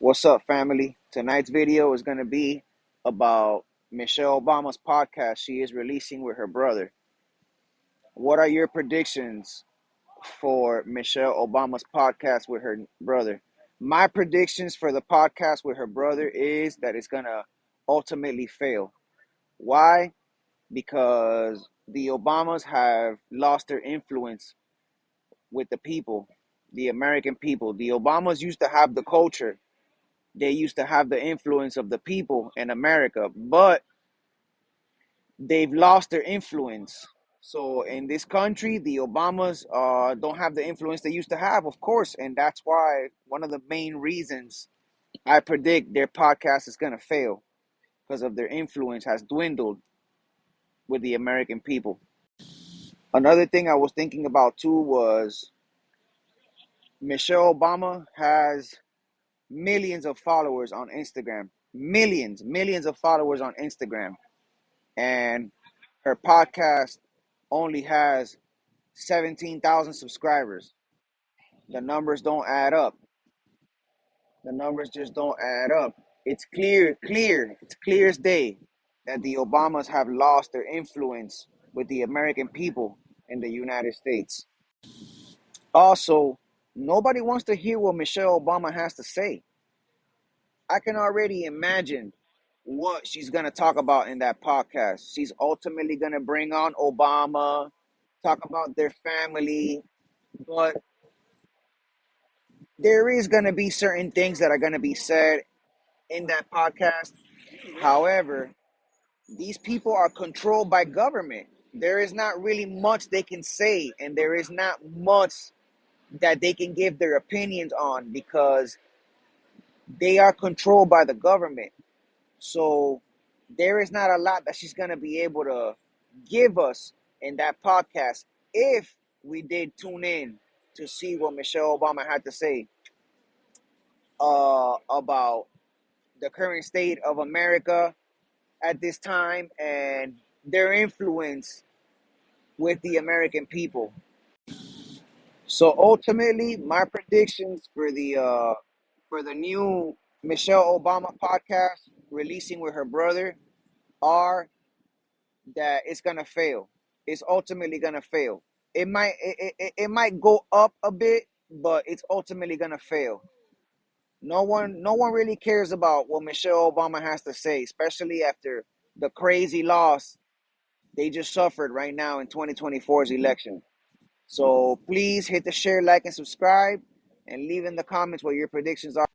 What's up, family? Tonight's video is going to be about Michelle Obama's podcast she is releasing with her brother. What are your predictions for Michelle Obama's podcast with her brother? My predictions for the podcast with her brother is that it's going to ultimately fail. Why? Because the Obamas have lost their influence with the people, the American people. The Obamas used to have the culture. They used to have the influence of the people in America, but they've lost their influence. So in this country, the Obamas don't have the influence they used to have, of course, and that's why one of the main reasons I predict their podcast is going to fail because of their influence has dwindled with the American people. Another thing I was thinking about too was Michelle Obama has millions of followers on Instagram. Millions of followers on Instagram. And her podcast only has 17,000 subscribers. The numbers don't add up. The numbers just don't add up. It's it's clear as day that the Obamas have lost their influence with the American people in the United States. Also, nobody wants to hear what Michelle Obama has to say. I can already imagine what she's going to talk about in that podcast. She's ultimately going to bring on Obama, talk about their family, but there is going to be certain things that are going to be said in that podcast. However, these people are controlled by government. There is not really much they can say, and there is not much that they can give their opinions on because they are controlled by the government. So there is not a lot that she's going to be able to give us in that podcast if we did tune in to see what Michelle Obama had to say about the current state of America at this time and their influence with the American people. So ultimately, my predictions for the new Michelle Obama podcast releasing with her brother are that it's gonna fail. It's ultimately gonna fail. It might go up a bit, but it's ultimately gonna fail. No one really cares about what Michelle Obama has to say, especially after the crazy loss they just suffered right now in 2024's election. So please hit the share, like, and subscribe, and leave in the comments what your predictions are.